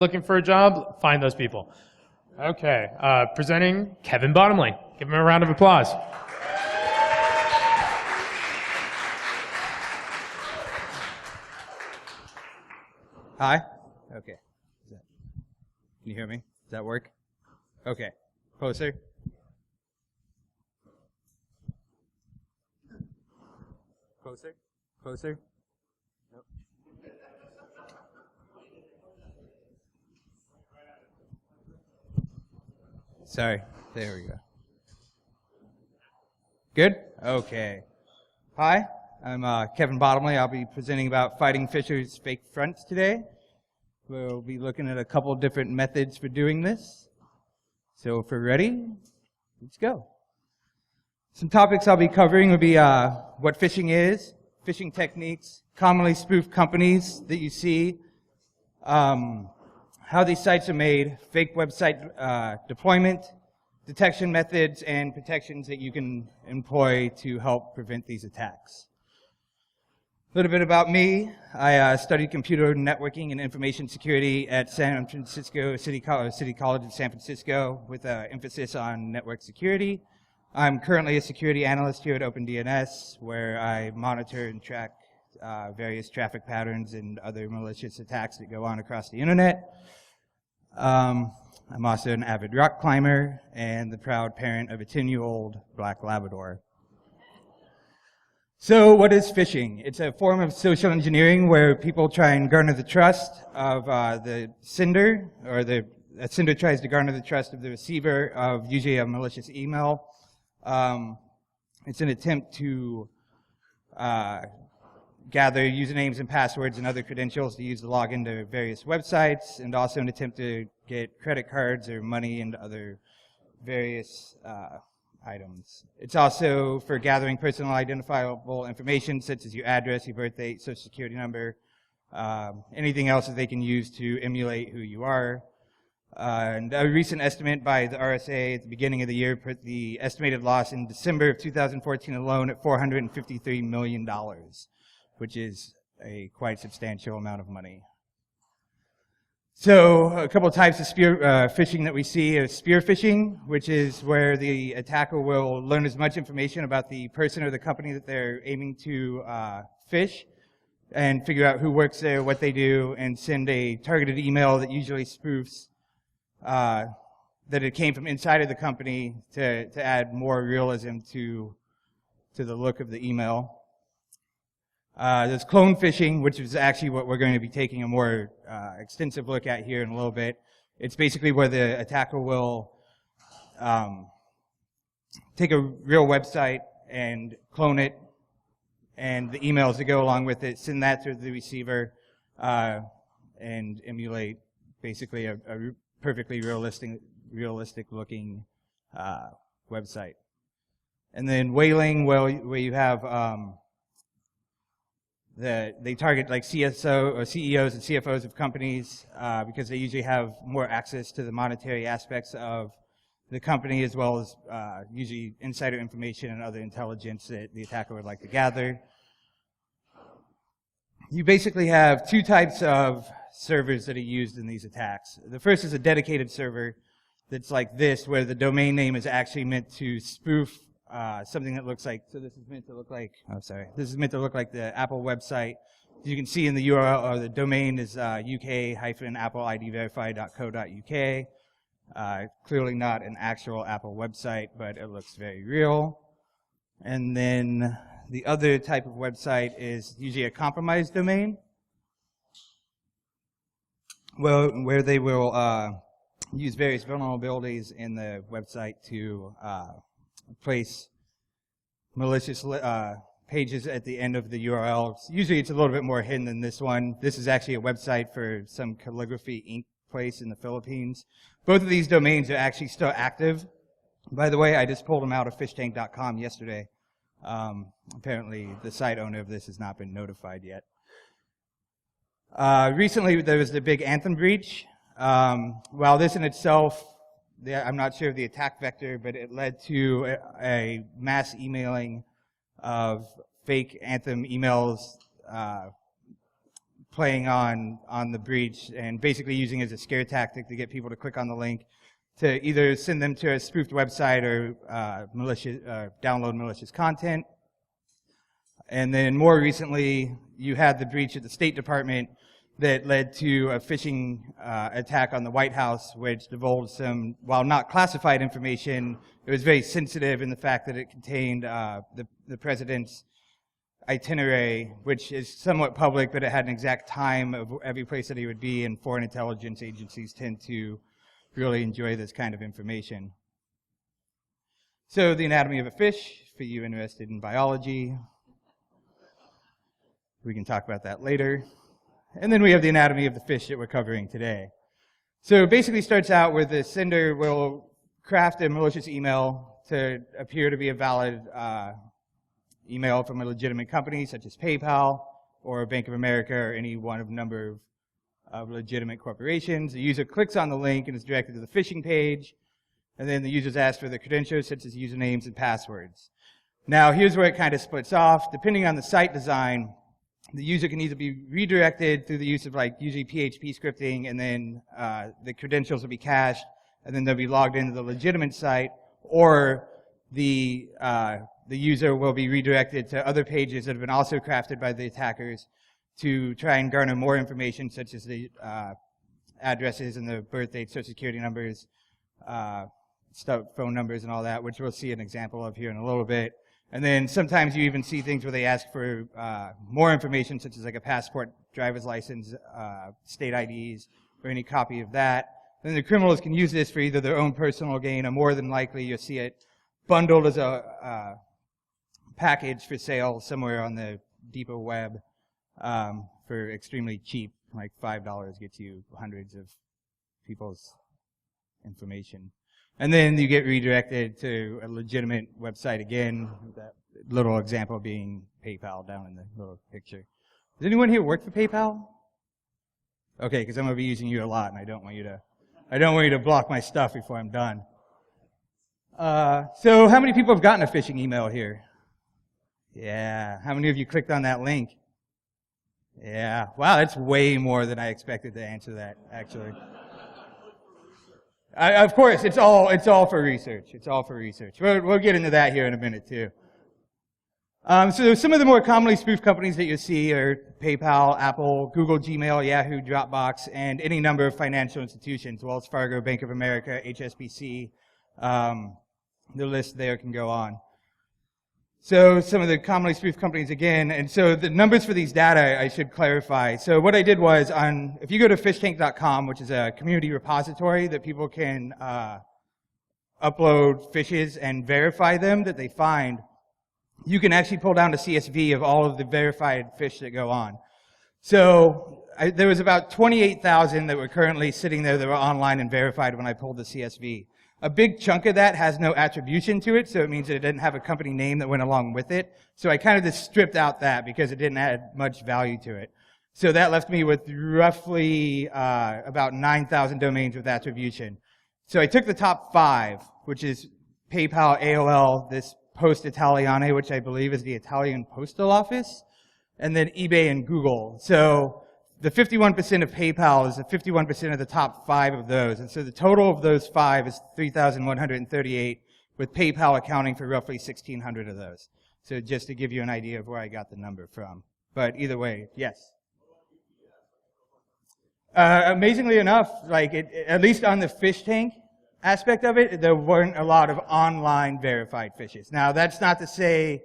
Looking for a job? Find those people. Okay, presenting Kevin Bottomley. Give him a round of applause. Hi? Okay. Can you hear me? Does that work? Okay. Closer? Closer? Closer? Nope. Sorry. There we go. Good? Okay. Hi, I'm Kevin Bottomley. I'll be presenting about fighting Phishers' fake fronts today. We'll be looking at a couple different methods for doing this. So if we're ready, let's go. Some topics I'll be covering will be what phishing is, phishing techniques, commonly spoofed companies that you see, how these sites are made, fake website deployment, detection methods, and protections that you can employ to help prevent these attacks. A little bit about me. I studied computer networking and information security at San Francisco City College in San Francisco with an emphasis on network security. I'm currently a security analyst here at OpenDNS, where I monitor and track various traffic patterns and other malicious attacks that go on across the internet. I'm also an avid rock climber and the proud parent of a 10-year-old black Labrador. So what is phishing? It's a form of social engineering where people try and garner the trust of the sender, or a sender tries to garner the trust of the receiver of usually a malicious email. It's an attempt to gather usernames and passwords and other credentials to use to log into various websites, and also an attempt to get credit cards or money and other various items. It's also for gathering personal identifiable information such as your address, your birth date, social security number, anything else that they can use to emulate who you are. And a recent estimate by the RSA at the beginning of the year put the estimated loss in December of 2014 alone at $453 million, which is a quite substantial amount of money. So a couple of types of phishing that we see is spearfishing, which is where the attacker will learn as much information about the person or the company that they're aiming to phish and figure out who works there, what they do, and send a targeted email that usually spoofs that it came from inside of the company to add more realism to the look of the email. There's clone phishing, which is actually what we're going to be taking a more extensive look at here in a little bit. It's basically where the attacker will take a real website and clone it, and the emails that go along with it, send that to the receiver, and emulate basically a perfectly realistic looking website. And then whaling, where you have they target like CSO or CEOs and CFOs of companies because they usually have more access to the monetary aspects of the company, as well as usually insider information and other intelligence that the attacker would like to gather. You basically have two types of servers that are used in these attacks. The first is a dedicated server that's like this, where the domain name is actually meant to spoof something that looks like, so this is meant to look like, this is meant to look like the Apple website. You can see in the URL, or the domain is uk-appleidverify.co.uk. Clearly not an actual Apple website, but it looks very real. And then the other type of website is usually a compromised domain, where they will use various vulnerabilities in the website to place malicious pages at the end of the URL. Usually it's a little bit more hidden than this one. This is actually a website for some calligraphy ink place in the Philippines. Both of these domains are actually still active. By the way, I just pulled them out of fishtank.com yesterday. Apparently the site owner of this has not been notified yet. Recently there was the big Anthem breach. While this in itself, I'm not sure of the attack vector, but it led to a mass emailing of fake Anthem emails playing on the breach and basically using it as a scare tactic to get people to click on the link to either send them to a spoofed website or download malicious content. And then more recently, you had the breach at the State Department that led to a phishing attack on the White House, which divulged some, while not classified information, it was very sensitive in the fact that it contained the president's itinerary, which is somewhat public, but it had an exact time of every place that he would be, and foreign intelligence agencies tend to really enjoy this kind of information. So the anatomy of a fish, for you interested in biology. We can talk about that later. And then we have the anatomy of the fish that we're covering today. So it basically starts out where the sender will craft a malicious email to appear to be a valid email from a legitimate company such as PayPal or Bank of America or any one of a number of legitimate corporations. The user clicks on the link and is directed to the phishing page, and then the user's asked for the credentials such as usernames and passwords. Now here's where it kind of splits off. Depending on the site design, the user can either be redirected through the use of usually PHP scripting, and then the credentials will be cached, and then they'll be logged into the legitimate site, or the user will be redirected to other pages that have been also crafted by the attackers to try and garner more information, such as the addresses and the birth dates, social security numbers, phone numbers and all that, which we'll see an example of here in a little bit. And then sometimes you even see things where they ask for more information, such as a passport, driver's license, state IDs, or any copy of that. Then the criminals can use this for either their own personal gain, or more than likely you'll see it bundled as a package for sale somewhere on the deeper web for extremely cheap, like $5 gets you hundreds of people's information. And then you get redirected to a legitimate website again, that little example being PayPal down in the little picture. Does anyone here work for PayPal? Okay, because I'm going to be using you a lot, and I don't want you to block my stuff before I'm done. So how many people have gotten a phishing email here? Yeah. How many of you clicked on that link? Yeah. Wow, that's way more than I expected to answer that, actually. Of course, it's all for research. It's all for research. We'll get into that here in a minute, too. So some of the more commonly spoofed companies that you see are PayPal, Apple, Google, Gmail, Yahoo, Dropbox, and any number of financial institutions, Wells Fargo, Bank of America, HSBC. The list there can go on. So some of the commonly spoofed companies again, and so the numbers for these data I should clarify. So what I did was if you go to fishtank.com, which is a community repository that people can upload fishes and verify them that they find, you can actually pull down the CSV of all of the verified fish that go on. So there was about 28,000 that were currently sitting there that were online and verified when I pulled the CSV. A big chunk of that has no attribution to it, so it means that it didn't have a company name that went along with it. So I kind of just stripped out that because it didn't add much value to it. So that left me with roughly about 9,000 domains with attribution. So I took the top 5, which is PayPal, AOL, this Post Italiane, which I believe is the Italian Postal Office, and then eBay and Google. So the 51% of PayPal is the 51% of the top 5 of those. And so the total of those 5 is 3,138, with PayPal accounting for roughly 1,600 of those. So just to give you an idea of where I got the number from. But either way, yes. Amazingly enough, at least on the fish tank aspect of it, there weren't a lot of online verified fishes. Now, that's not to say,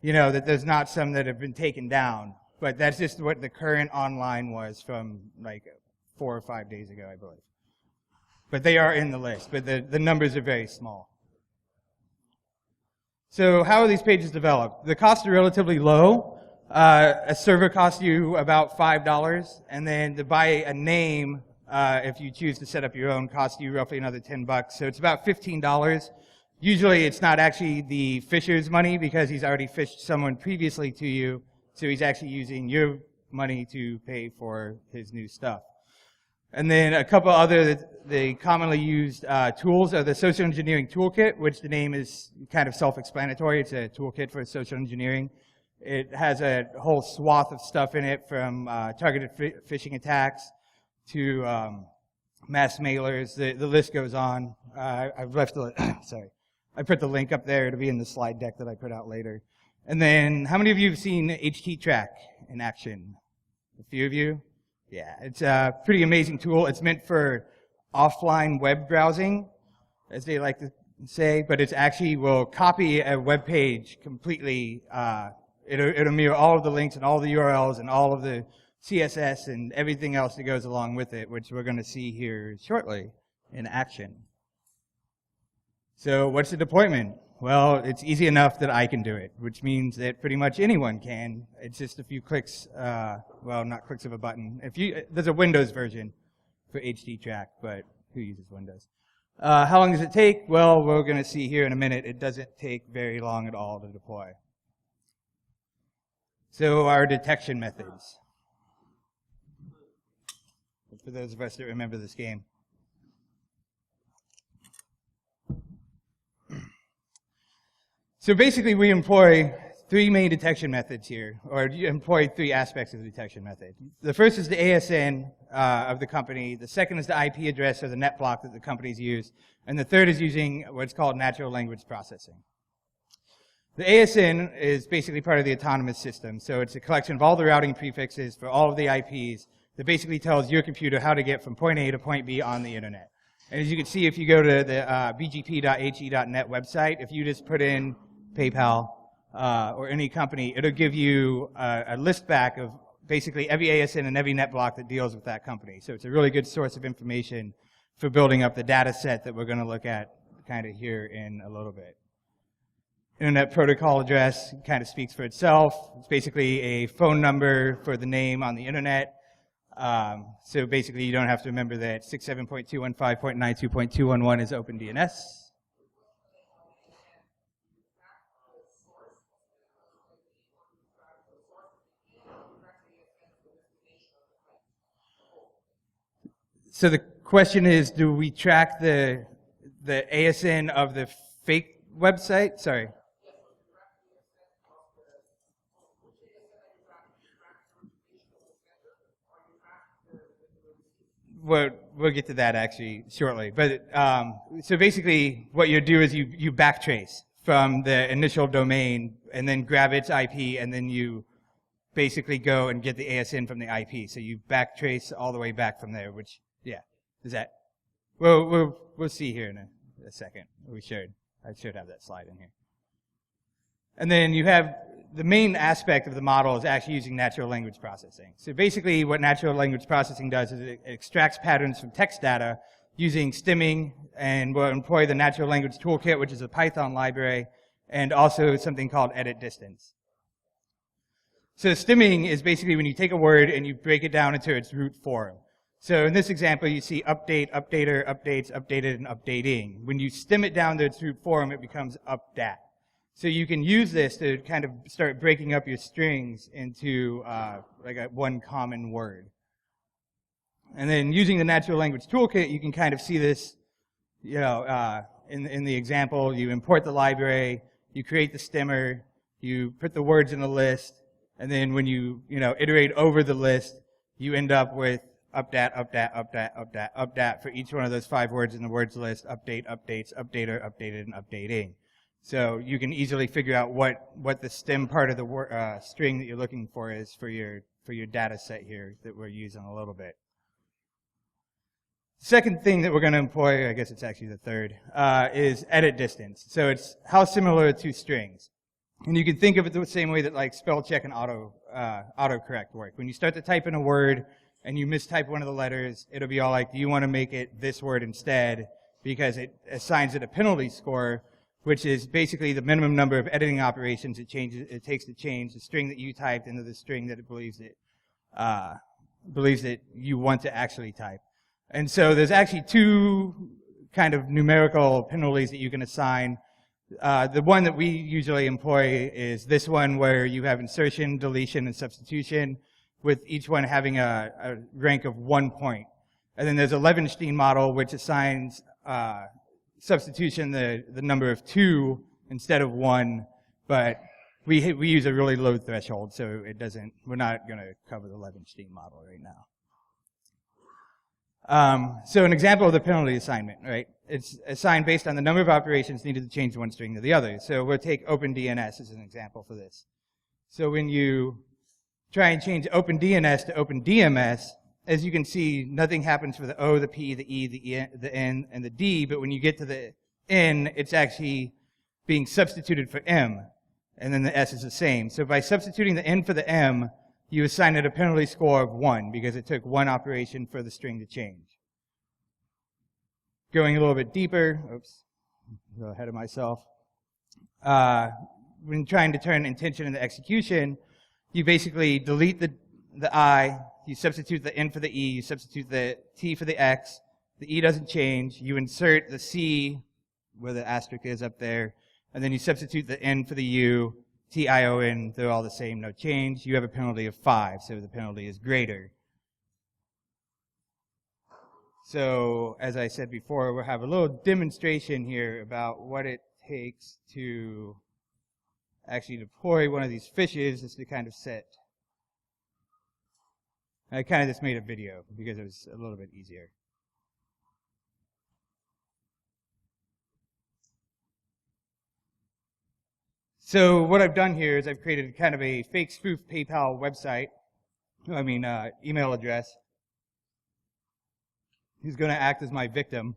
that there's not some that have been taken down. But that's just what the current online was from 4 or 5 days ago, I believe. But they are in the list, but the numbers are very small. So how are these pages developed? The costs are relatively low. A server costs you about $5, and then to buy a name, if you choose to set up your own, costs you roughly another $10. So it's about $15. Usually it's not actually the fisher's money because he's already fished someone previously to you. So he's actually using your money to pay for his new stuff. And then a couple other, the commonly used tools are the Social Engineering Toolkit, which the name is kind of self-explanatory. It's a toolkit for social engineering. It has a whole swath of stuff in it, from targeted phishing attacks to mass mailers. The list goes on. I've left the sorry. I put the link up there to be in the slide deck that I put out later. And then, how many of you have seen HTTrack in action? A few of you? Yeah, it's a pretty amazing tool. It's meant for offline web browsing, as they like to say, but it actually will copy a web page completely. It'll mirror all of the links and all the URLs and all of the CSS and everything else that goes along with it, which we're going to see here shortly in action. So what's the deployment? Well, it's easy enough that I can do it, which means that pretty much anyone can. It's just a few clicks, well, not clicks of a button. There's a Windows version for HTTrack, but who uses Windows? How long does it take? Well, we're going to see here in a minute. It doesn't take very long at all to deploy. So our detection methods. For those of us that remember this game. So basically, we employ three main detection methods here, or employ three aspects of the detection method. The first is the ASN of the company. The second is the IP address or the net block that the companies use. And the third is using what's called natural language processing. The ASN is basically part of the autonomous system. So it's a collection of all the routing prefixes for all of the IPs that basically tells your computer how to get from point A to point B on the internet. And as you can see, if you go to the bgp.he.net website, if you just put in PayPal or any company, it'll give you a list back of basically every ASN and every net block that deals with that company. So it's a really good source of information for building up the data set that we're going to look at kind of here in a little bit. Internet protocol address kind of speaks for itself. It's basically a phone number for the name on the internet. So basically you don't have to remember that 67.215.92.211 is OpenDNS. So the question is, do we track the ASN of the Phake website? Sorry. We'll get to that actually shortly. But so basically, what you do is you backtrace from the initial domain and then grab its IP, and then you basically go and get the ASN from the IP. So you backtrace all the way back from there, which, yeah, is that? We'll see here in a second. I should have that slide in here. And then you have the main aspect of the model is actually using natural language processing. So basically what natural language processing does is it extracts patterns from text data using Stimming, and we'll employ the natural language toolkit, which is a Python library, and also something called edit distance. So Stimming is basically when you take a word and you break it down into its root form. So in this example, you see update, updater, updates, updated, and updating. When you stim it down to its root form, it becomes updat. So you can use this to kind of start breaking up your strings into like one common word. And then using the natural language toolkit, you can kind of see this, you know, in the example. You import the library, you create the stimmer, you put the words in a list, and then when you iterate over the list, you end up with updat, updat, updat, updat, updat for each one of those 5 words in the words list: update, updates, updater, updated, and updating. So you can easily figure out what the stem part of the string that you're looking for is for your data set here that we're using a little bit. Second thing that we're going to employ, I guess it's actually the third, is edit distance. So it's how similar to strings. And you can think of it the same way that like spell check and autocorrect work. When you start to type in a word and you mistype one of the letters, it'll be all like, do you want to make it this word instead? Because it assigns it a penalty score, which is basically the minimum number of editing operations it takes to change the string that you typed into the string that it believes that you want to actually type. And so there's actually 2 kind of numerical penalties that you can assign. The one that we usually employ is this one, where you have insertion, deletion, and substitution, with each one having a rank of 1 point. And then there's a Levenstein model, which assigns substitution the number of 2 instead of 1, but we use a really low threshold, so it doesn't. We're not going to cover the Levenstein model right now. So an example of the penalty assignment, right? It's assigned based on the number of operations needed to change one string to the other. So we'll take OpenDNS as an example for this. So when you try and change OpenDNS to OpenDMS, as you can see, nothing happens for the O, the P, the E, the N, and the D, but when you get to the N, it's actually being substituted for M, and then the S is the same. So by substituting the N for the M, you assign it a penalty score of 1, because it took one operation for the string to change. Going a little bit deeper, oops, a little ahead of myself. When trying to turn intention into execution, you basically delete the I, you substitute the N for the E, you substitute the T for the X, the E doesn't change, you insert the C, where the asterisk is up there, and then you substitute the N for the U, T-I-O-N, they're all the same, no change. You have a penalty of 5, so the penalty is greater. So, as I said before, we'll have a little demonstration here about what it takes to actually deploy one of these fishes just to kind of set. I kind of just made a video because it was a little bit easier. So what I've done here is I've created kind of a fake spoof PayPal website, email address. Who's going to act as my victim.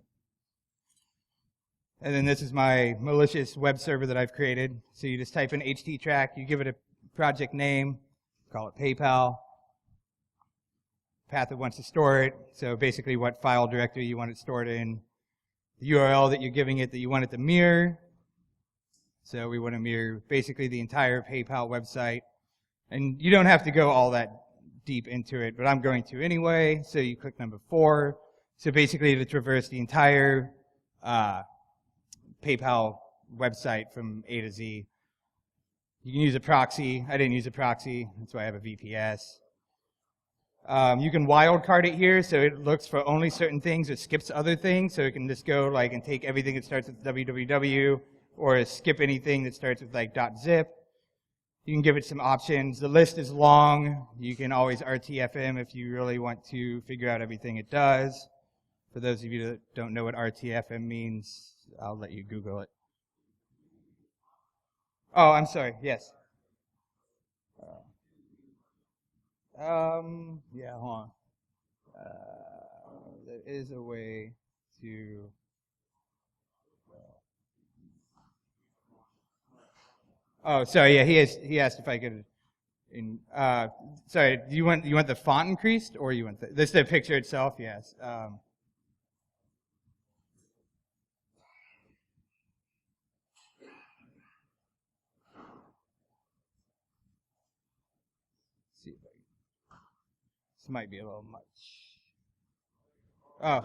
And then this is my malicious web server that I've created. So you just type in HTTrack, you give it a project name, call it PayPal. Path it wants to store it, so basically what file directory you want it stored in. The URL that you're giving it that you want it to mirror. So we want to mirror basically the entire PayPal website. And you don't have to go all that deep into it, but I'm going to anyway. So you click number 4. So basically to traverse the entire PayPal website from A to Z. You can use a proxy. I didn't use a proxy. That's why I have a VPS. You can wildcard it here, so it looks for only certain things. It skips other things, so it can just go like and take everything that starts with www, or skip anything that starts with like .zip. You can give it some options. The list is long. You can always RTFM if you really want to figure out everything it does. For those of you that don't know what RTFM means, I'll let you Google it. Oh, I'm sorry. Yes. Yeah, hold on. There is a way to. Oh, sorry. Yeah, he asked if I could. Sorry. Do you want the font increased, or you want this the picture itself? Yes. See if this might be a little much. Oh.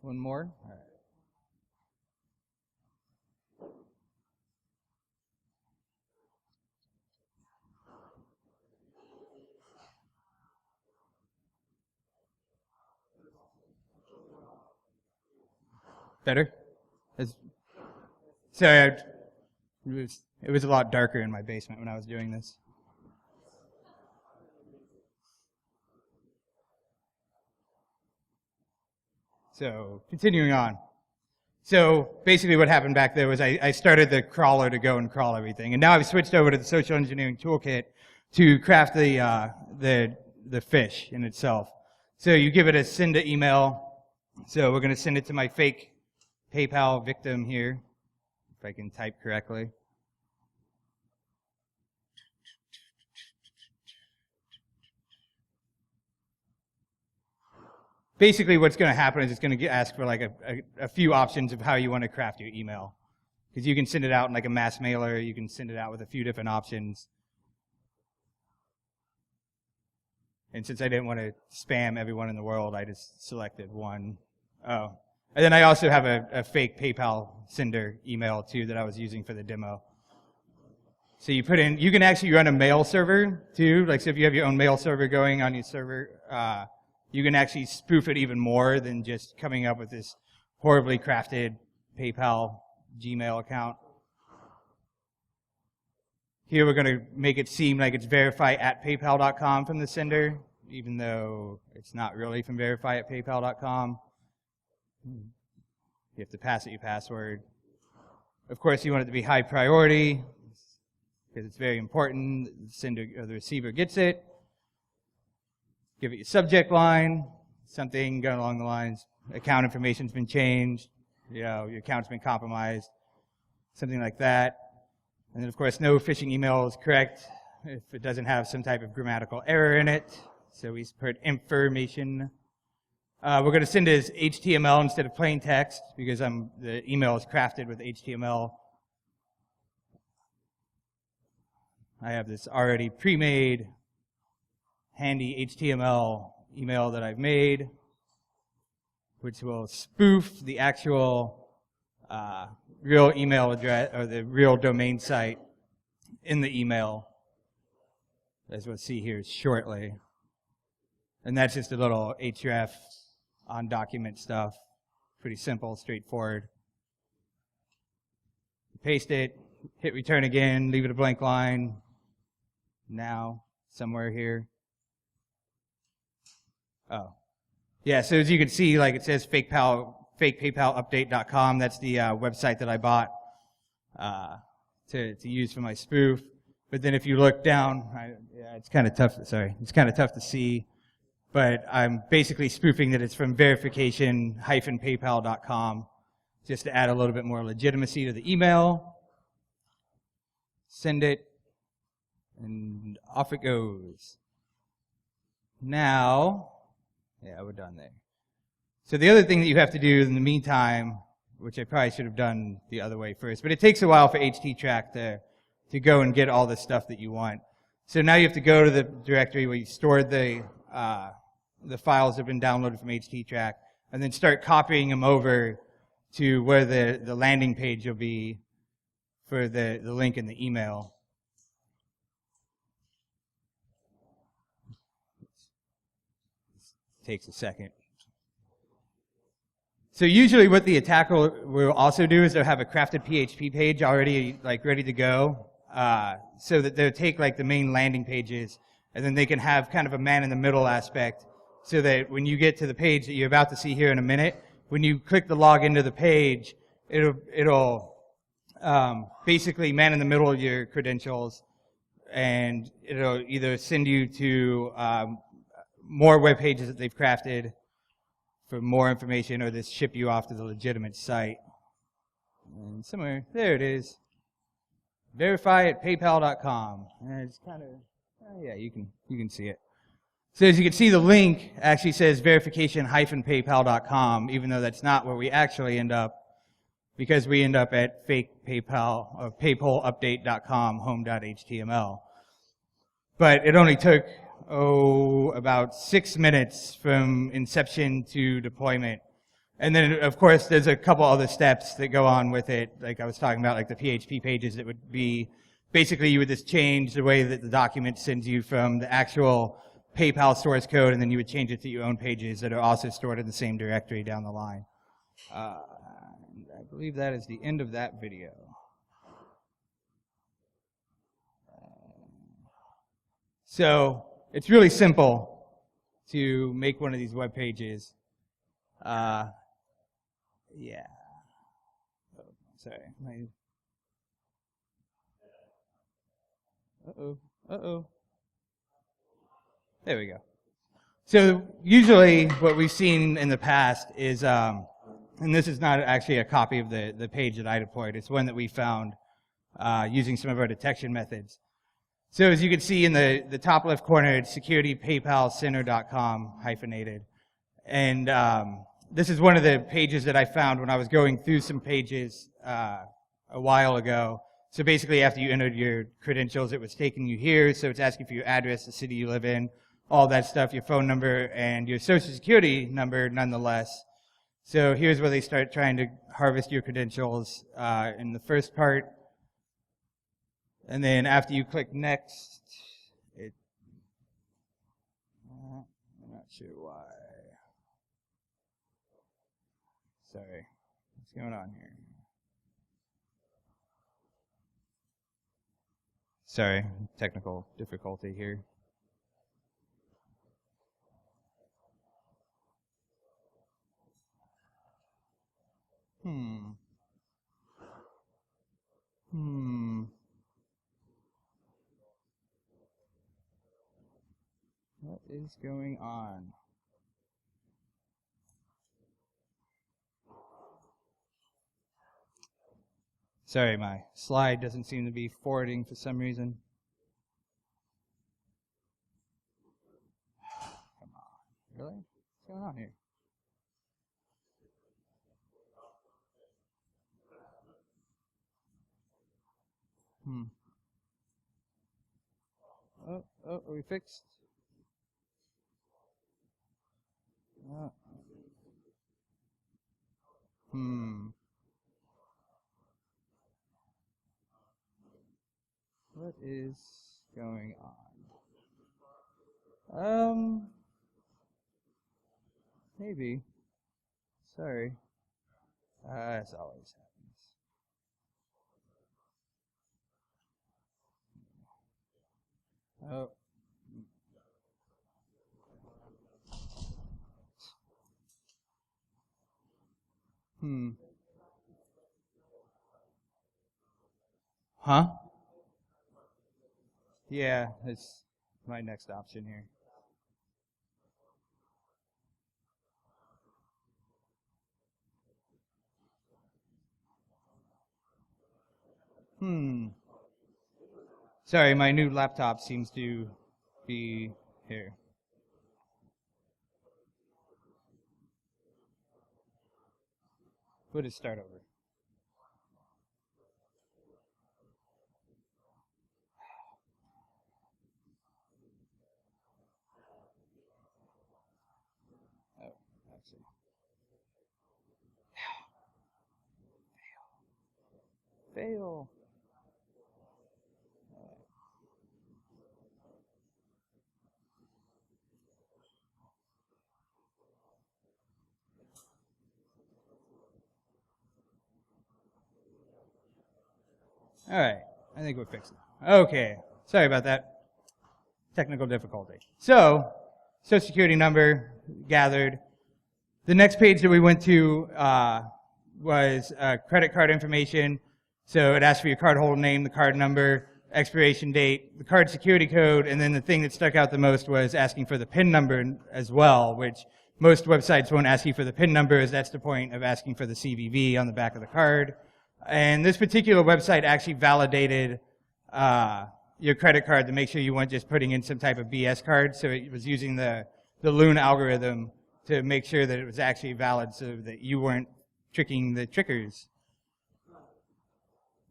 One more. All right. Better? Sorry, it was a lot darker in my basement when I was doing this. So, continuing on. So, basically what happened back there was I started the crawler to go and crawl everything. And now I've switched over to the social engineering toolkit to craft the fish in itself. So you give it a send to email. So we're going to send it to my fake PayPal victim here, if I can type correctly. Basically what's going to happen is it's going to ask for like a few options of how you want to craft your email. Because you can send it out in like a mass mailer, you can send it out with a few different options. And since I didn't want to spam everyone in the world, I just selected one. Oh. And then I also have a fake PayPal sender email too that I was using for the demo. So you put in, you can actually run a mail server too. Like, so if you have your own mail server going on your server, you can actually spoof it even more than just coming up with this horribly crafted PayPal Gmail account. Here we're going to make it seem like it's verify@paypal.com from the sender, even though it's not really from verify@paypal.com. You have to pass it your password. Of course, you want it to be high priority because it's very important that the sender or the receiver gets it. Give it your subject line, something going along the lines, account information's been changed, your account's been compromised, something like that. And then, of course, no phishing email is correct if it doesn't have some type of grammatical error in it. So we put information. We're going to send it as HTML instead of plain text because the email is crafted with HTML. I have this already pre-made, handy HTML email that I've made, which will spoof the actual real email address or the real domain site in the email, as we'll see here shortly. And that's just a little href on document stuff. Pretty simple, straightforward. Paste it, hit return again, leave it a blank line. Now, somewhere here. Oh. Yeah, so as you can see, like it says phakepaypalupdate.com. That's the website that I bought to use for my spoof. But then if you look down, it's kind of tough. Sorry, it's kind of tough to see. But I'm basically spoofing that it's from verification-paypal.com, just to add a little bit more legitimacy to the email. Send it, and off it goes. Now, yeah, we're done there. So the other thing that you have to do in the meantime, which I probably should have done the other way first, but it takes a while for HTTrack to go and get all the stuff that you want. So now you have to go to the directory where you stored the files that have been downloaded from HTTrack, and then start copying them over to where the landing page will be for the link in the email. Takes a second. So usually what the attacker will also do is they'll have a crafted PHP page already ready to go, so that they'll take the main landing pages, and then they can have kind of a man-in-the-middle aspect, so that when you get to the page that you're about to see here in a minute, when you click the log into the page, it'll basically man-in-the-middle your credentials, and it'll either send you to more web pages that they've crafted for more information, or just ship you off to the legitimate site. And somewhere, there it is. Verify@paypal.com. And it's kind of, yeah, you can see it. So as you can see, the link actually says verification-paypal.com, even though that's not where we actually end up, because we end up at fake PayPal or paypalupdate.com home.html. But it only took about 6 minutes from inception to deployment. And then, of course, there's a couple other steps that go on with it, like I was talking about, like the PHP pages that would be, basically you would just change the way that the document sends you from the actual PayPal source code, and then you would change it to your own pages that are also stored in the same directory down the line. I believe that is the end of that video. So it's really simple to make one of these web pages. Yeah. Oh, sorry. Uh-oh. There we go. So usually what we've seen in the past is, and this is not actually a copy of the page that I deployed, it's one that we found using some of our detection methods. So as you can see in the top left corner, it's securitypaypalcenter.com hyphenated. And this is one of the pages that I found when I was going through some pages a while ago. So basically after you entered your credentials, it was taking you here. So it's asking for your address, the city you live in, all that stuff, your phone number, and your social security number nonetheless. So here's where they start trying to harvest your credentials in the first part. And then after you click next, I'm not sure why. Sorry, what's going on here? Sorry, technical difficulty here. What is going on? Sorry, my slide doesn't seem to be forwarding for some reason. Come on. Really? What's going on here? Oh, are we fixed? What is going on? Maybe. Sorry. This always happens. Oh. Huh? Yeah, it's my next option here. Sorry, my new laptop seems to be here. We'll just start over. Oh, actually. Fail. All right, I think we're fixed now. Okay, sorry about that. Technical difficulty. So, Social Security number gathered. The next page that we went to was credit card information. So it asked for your cardholder name, the card number, expiration date, the card security code, and then the thing that stuck out the most was asking for the PIN number as well, which most websites won't ask you for the PIN number, as that's the point of asking for the CVV on the back of the card. And this particular website actually validated your credit card to make sure you weren't just putting in some type of BS card. So it was using the Loon algorithm to make sure that it was actually valid so that you weren't tricking the trickers.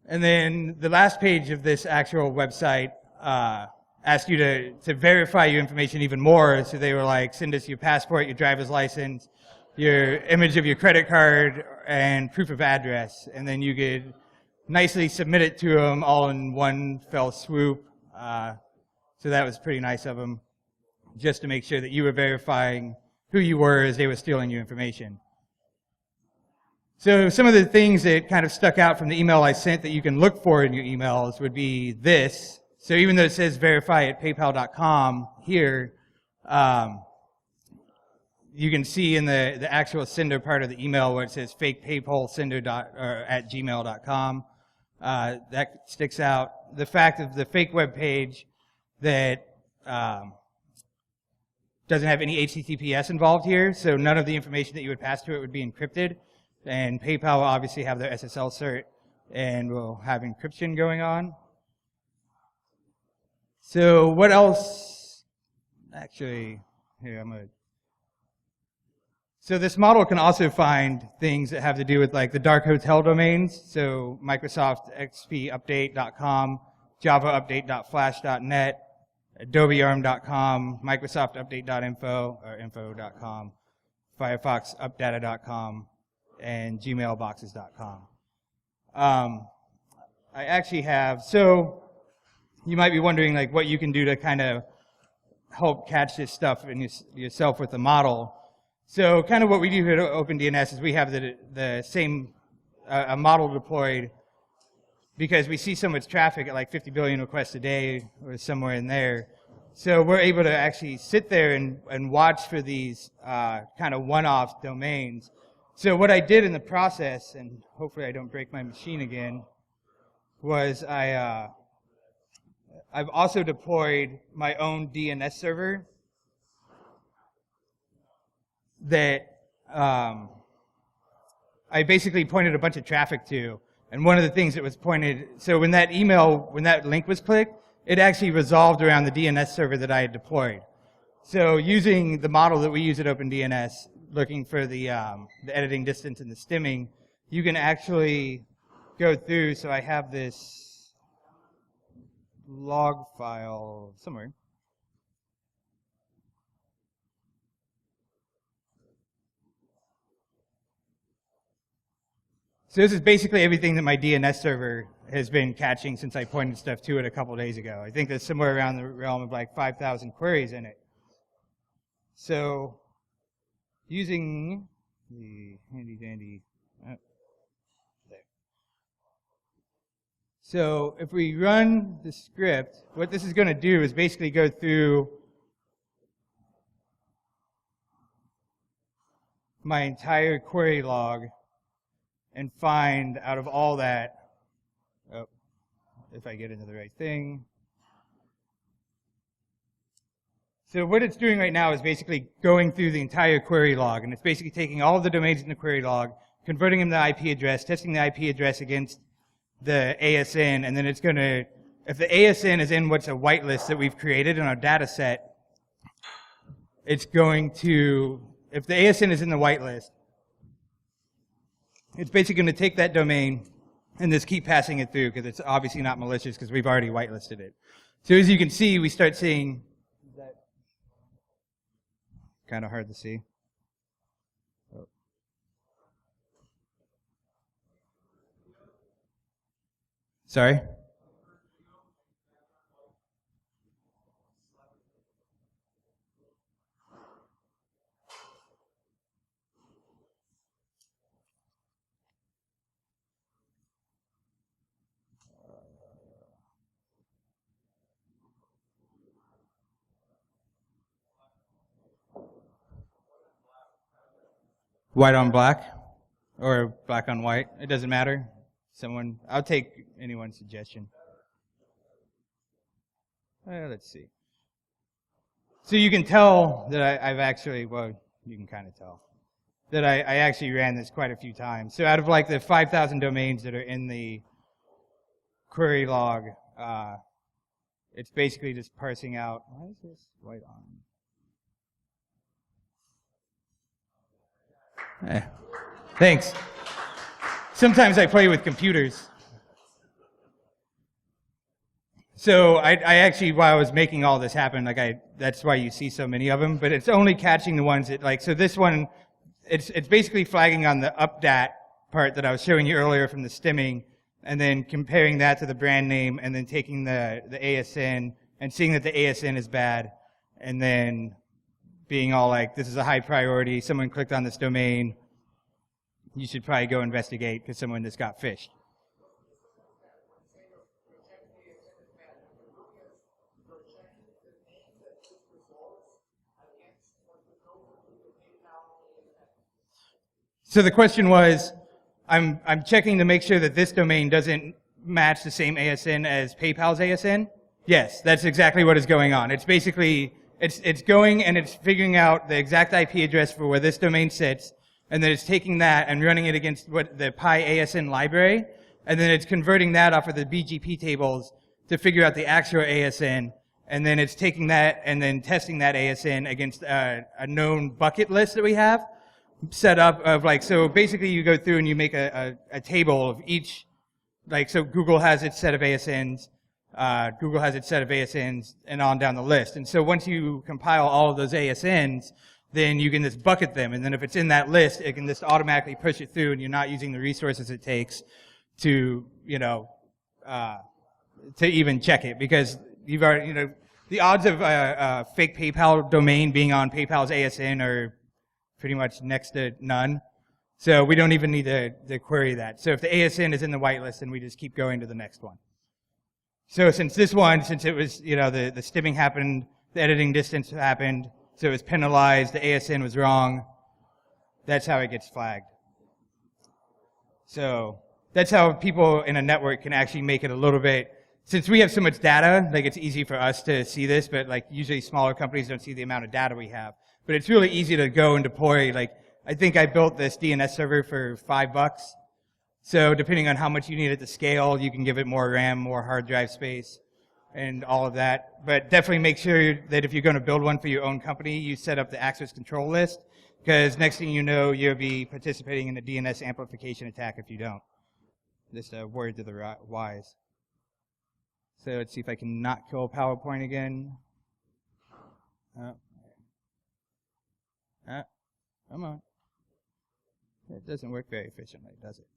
And then the last page of this actual website asked you to verify your information even more. So they were like, send us your passport, your driver's license, your image of your credit card, and proof of address. And then you could nicely submit it to them all in one fell swoop. So that was pretty nice of them, just to make sure that you were verifying who you were as they were stealing your information. So some of the things that kind of stuck out from the email I sent that you can look for in your emails would be this. So even though it says verify at paypal.com here, you can see in the actual sender part of the email where it says fake PayPal sender at gmail.com. That sticks out. The fact of the fake web page that doesn't have any HTTPS involved here, so none of the information that you would pass to it would be encrypted. And PayPal will obviously have their SSL cert and will have encryption going on. So what else? Actually, here I'm going to. So this model can also find things that have to do with like the dark hotel domains. So Microsoft XPUpdate.com, JavaUpdate.flash.net, AdobeArm.com, MicrosoftUpdate.info or info.com, FirefoxUpdata.com, and GmailBoxes.com. I actually have, so you might be wondering like what you can do to kind of help catch this stuff in yourself with the model. So kind of what we do here at OpenDNS is we have the same a model deployed because we see so much traffic at like 50 billion requests a day or somewhere in there. So we're able to actually sit there and watch for these kind of one-off domains. So what I did in the process, and hopefully I don't break my machine again, was I've also deployed my own DNS server that I basically pointed a bunch of traffic to. And one of the things that was pointed, so when that link was clicked, it actually resolved around the DNS server that I had deployed. So using the model that we use at OpenDNS, looking for the editing distance and the stimming, you can actually go through. So I have this log file somewhere. So this is basically everything that my DNS server has been catching since I pointed stuff to it a couple days ago. I think there's somewhere around the realm of like 5,000 queries in it. So using the handy dandy, there. So if we run the script, what this is going to do is basically go through my entire query log and find out of all that, if I get into the right thing. So what it's doing right now is basically going through the entire query log, and it's basically taking all of the domains in the query log, converting them to IP address, testing the IP address against the ASN, and then it's going to, if the ASN is in what's a whitelist that we've created in our data set, it's going to, if the ASN is in the whitelist, it's basically going to take that domain and just keep passing it through because it's obviously not malicious because we've already whitelisted it. So as you can see, we start seeing, that kind of hard to see. Oh. Sorry? White on black, or black on white. It doesn't matter. I'll take anyone's suggestion. Let's see. So you can tell that I've actually, well, you can kind of tell, that I actually ran this quite a few times. So out of like the 5,000 domains that are in the query log, it's basically just parsing out, why is this white on? Thanks. Sometimes I play with computers. So I actually, while I was making all this happen, that's why you see so many of them, but it's only catching the ones that, so this one, it's basically flagging on the updat part that I was showing you earlier from the stimming, and then comparing that to the brand name, and then taking the ASN, and seeing that the ASN is bad, and then being all like, this is a high priority, someone clicked on this domain, you should probably go investigate because someone just got phished. So the question was, I'm checking to make sure that this domain doesn't match the same ASN as PayPal's ASN. Yes, that's exactly what is going on. It's basically, it's going and it's figuring out the exact IP address for where this domain sits, and then it's taking that and running it against what the PyASN library, and then it's converting that off of the BGP tables to figure out the actual ASN, and then it's taking that and then testing that ASN against a known bucket list that we have set up of so basically you go through and you make a table of each, so Google has its set of ASNs, Google has its set of ASNs, and on down the list. And so once you compile all of those ASNs, then you can just bucket them. And then if it's in that list, it can just automatically push it through, and you're not using the resources it takes to, to even check it. Because you've already, the odds of a fake PayPal domain being on PayPal's ASN are pretty much next to none. So we don't even need to query that. So if the ASN is in the whitelist, then we just keep going to the next one. So since this one, since it was, the stimming happened, the editing distance happened, so it was penalized, the ASN was wrong, that's how it gets flagged. So that's how people in a network can actually make it a little bit, since we have so much data, like it's easy for us to see this, but like usually smaller companies don't see the amount of data we have. But it's really easy to go and deploy, like I think I built this DNS server for $5. So depending on how much you need it to scale, you can give it more RAM, more hard drive space, and all of that. But definitely make sure that if you're going to build one for your own company, you set up the access control list, because next thing you know, you'll be participating in a DNS amplification attack if you don't. Just a word to the wise. So let's see if I can not kill PowerPoint again. Come on. It doesn't work very efficiently, does it?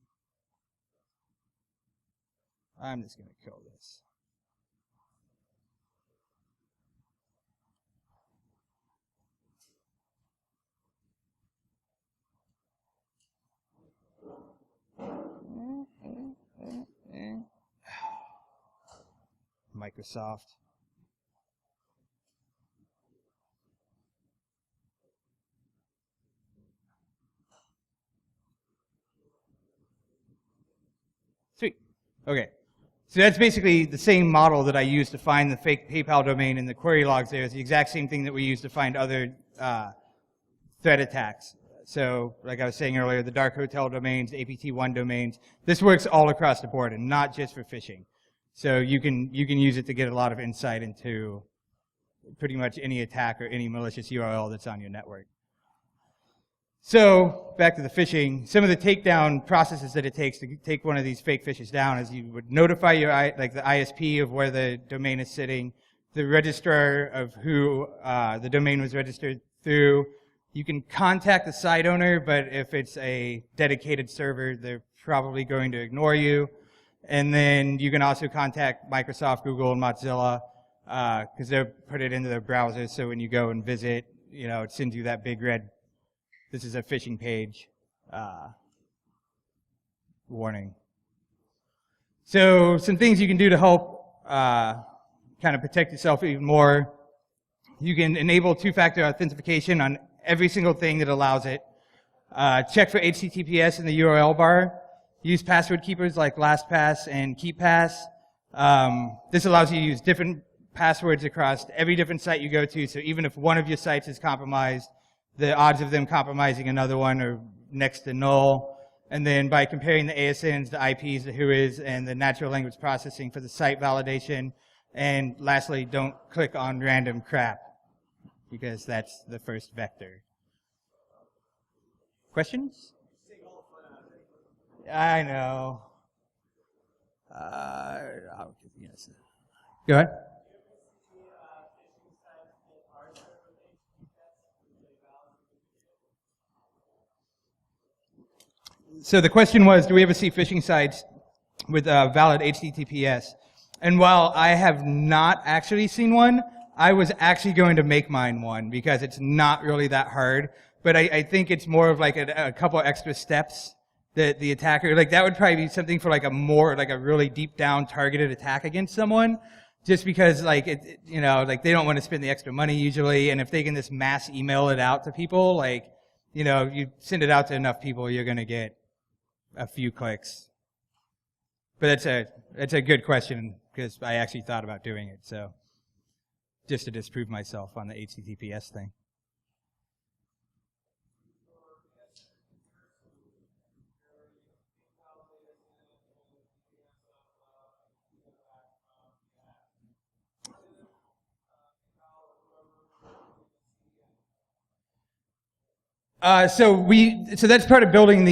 I'm just going to kill this. Microsoft. Sweet. Okay. So that's basically the same model that I use to find the fake PayPal domain in the query logs there. It's the exact same thing that we use to find other threat attacks. So like I was saying earlier, the dark hotel domains, the APT1 domains, this works all across the board and not just for phishing. So you can use it to get a lot of insight into pretty much any attack or any malicious URL that's on your network. So back to the phishing, some of the takedown processes that it takes to take one of these fake phishes down is you would notify your like the ISP of where the domain is sitting, the registrar of who the domain was registered through. You can contact the site owner, but if it's a dedicated server, they're probably going to ignore you. And then you can also contact Microsoft, Google, and Mozilla, because they'll put it into their browsers, so when you go and visit, it sends you that big red, this is a phishing page, warning. So some things you can do to help kind of protect yourself even more. You can enable two-factor authentication on every single thing that allows it. Check for HTTPS in the URL bar. Use password keepers like LastPass and KeePass. This allows you to use different passwords across every different site you go to, so even if one of your sites is compromised, the odds of them compromising another one are next to null. And then by comparing the ASNs, the IPs, the WHOIS, and the natural language processing for the site validation. And lastly, don't click on random crap, because that's the first vector. Questions? I know. Yes. Go ahead. So the question was, do we ever see phishing sites with valid HTTPS? And while I have not actually seen one, I was actually going to make mine one because it's not really that hard. But I think it's more of like a couple extra steps that the attacker, like that would probably be something for like a really deep down targeted attack against someone. Just because like like they don't want to spend the extra money usually, and if they can just mass email it out to people, like, you send it out to enough people, you're gonna get a few clicks. But that's a good question, because I actually thought about doing it, so just to disprove myself on the HTTPS thing. So that's part of building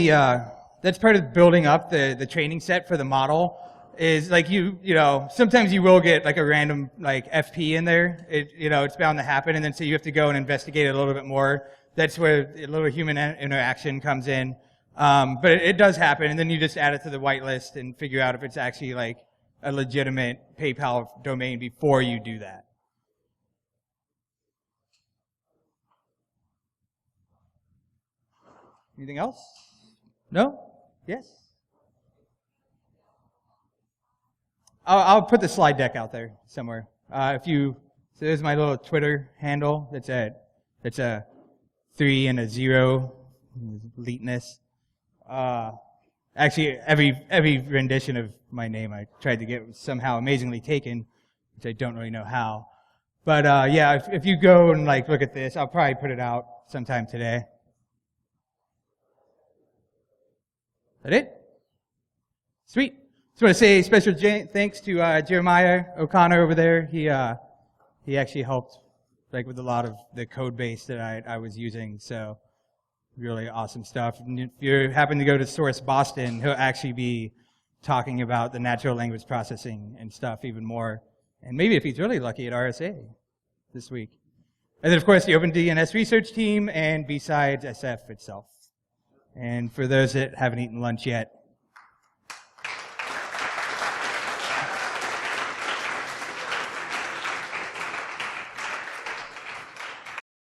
up the training set for the model. Is like sometimes you will get like a random like FP in there. It's bound to happen, and then so you have to go and investigate it a little bit more. That's where a little human interaction comes in. But it does happen, and then you just add it to the whitelist and figure out if it's actually like a legitimate PayPal domain before you do that. Anything else? No? Yes? I'll put the slide deck out there somewhere. So there's my little Twitter handle. That's a 3 and a 0, eliteness. Actually, every rendition of my name I tried to get was somehow amazingly taken, which I don't really know how. But yeah, if you go and look at this, I'll probably put it out sometime today. That it? Sweet. Just want to say special thanks to Jeremiah O'Connor over there. He actually helped with a lot of the code base that I was using. So really awesome stuff. And if you happen to go to Source Boston, he'll actually be talking about the natural language processing and stuff even more. And maybe if he's really lucky at RSA this week. And then of course the OpenDNS research team and BSides SF itself. And for those that haven't eaten lunch yet,